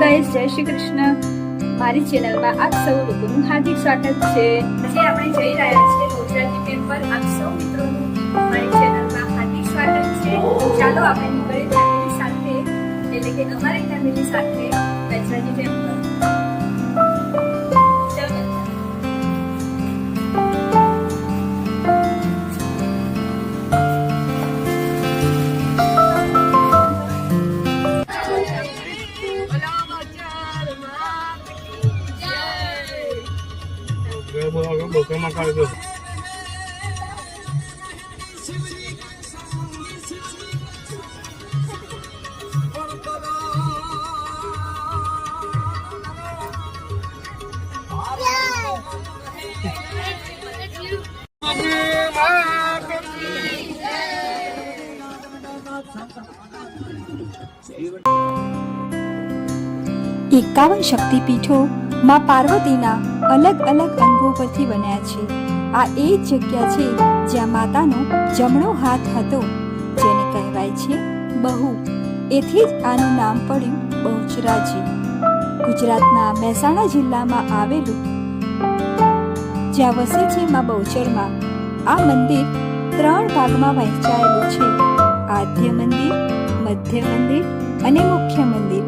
Guys, જય શ્રી કૃષ્ણ. મારી ચેનલમાં આપ સૌ લોકોનું હાર્દિક સ્વાગત છે. આજે આપણે જઈ રહ્યા છીએ બહુચરાજી ટેમ્પલ. આપ સૌ મિત્રોનું મારી ચેનલમાં હાર્દિક સ્વાગત છે. ચાલો આપણે નીકળીએ ફેમિલી સાથે, એટલે કે અમારી ફેમિલી સાથે બહુચરાજી ટેમ્પલ. એકાવન શક્તિપીઠો માં પાર્વતીના અલગ અલગ અંગો પરથી બન્યા છે. આ એ જ જગ્યા છે જ્યાં માતાનો જમણો હાથ હતો, જેને કહેવાય છે બહુ. એથી જ આનું નામ પડ્યું બહુચરાજી. ગુજરાતના મહેસાણા જિલ્લામાં આવેલું જ્યાં વસે છે માં બહુચરમાં, આ મંદિર 3 ભાગમાં વહેંચાયેલું છે: આદ્ય મંદિર, મધ્ય મંદિર અને મુખ્ય મંદિર.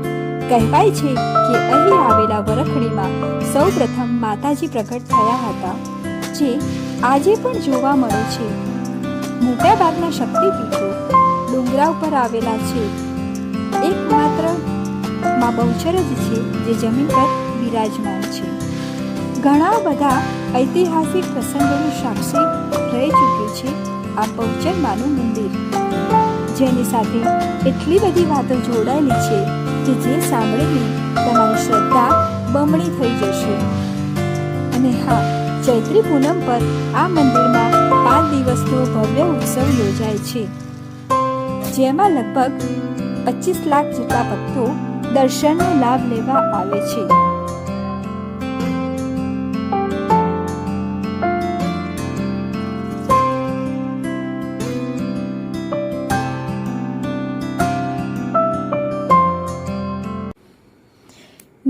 કહેવાય છે કે અહીં આવેલા વરખડીમાં સૌ પ્રથમ માતાજી પ્રગટ થયા હતા, જે આજે પણ જોવા મળે છે. મોટા ભાગના શક્તિપીઠો ડુંગરા ઉપર આવેલા છે. એકમાત્ર માં બહુચર જ છે જે જમીન પર બિરાજમાન છે. ઘણા બધા ઐતિહાસિક પ્રસંગોનું સાક્ષી રહી ચૂક્યું છે આ બહુચર માનું મંદિર, જેની સાથે એટલી બધી વાતો જોડાયેલી છે કે જે સાંભળીને તમારી શ્રદ્ધા બમણી થઈ જશે. અને હા, ચૈત્રી પૂનમ પર આ મંદિરમાં 5 દિવસનો ભવ્ય ઉત્સવ યોજાય છે, જેમાં લગભગ 25 લાખ જેટલા ભક્તો દર્શનનો લાભ લેવા આવે છે.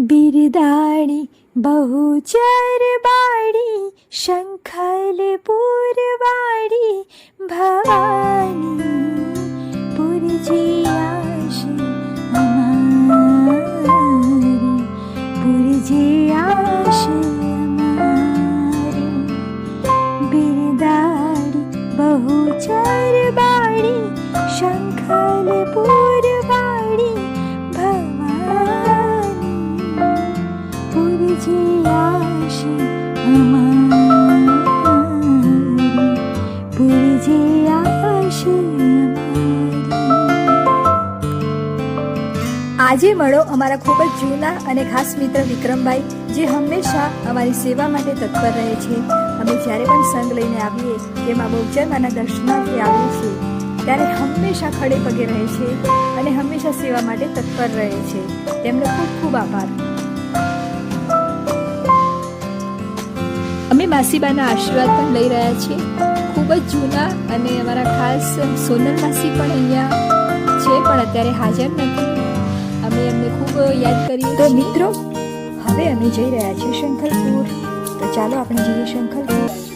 બિરદાણી બહુચર બાડી, શંખલપુર વાડી, ભવાની પુરજીયાશ અમારી, પુરજીયાશ અમારી. બિરદાણી બહુચર બાડી, શંખલપુર વાડી, આજે મળો અમારા ખૂબ જ જૂના અને ખાસ મિત્ર વિક્રમભાઈ, જે હંમેશા અમારી સેવા માટે તત્પર રહે છે. અમે જ્યારે પણ સંઘ લઈને આવીએ કે માં બહુચરમાના દર્શનાર્થે આવીએ છીએ, ત્યારે હંમેશા ખડે પગે રહે છે અને હંમેશા સેવા માટે તત્પર રહે છે. તેમનો ખૂબ ખૂબ આભાર. અમે માસીબાના આશીર્વાદ પણ લઈ રહ્યા છીએ. ખૂબ જ જૂના અને અમારા ખાસ સોનલ માસી પણ અહીંયા છે, પણ અત્યારે હાજર નથી. અમે એમને ખૂબ યાદ કરીએ. તો મિત્રો, હવે અમે જઈ રહ્યા છીએ શંખલપુર. તો ચાલો આપણે જઈએ શંખલપુર.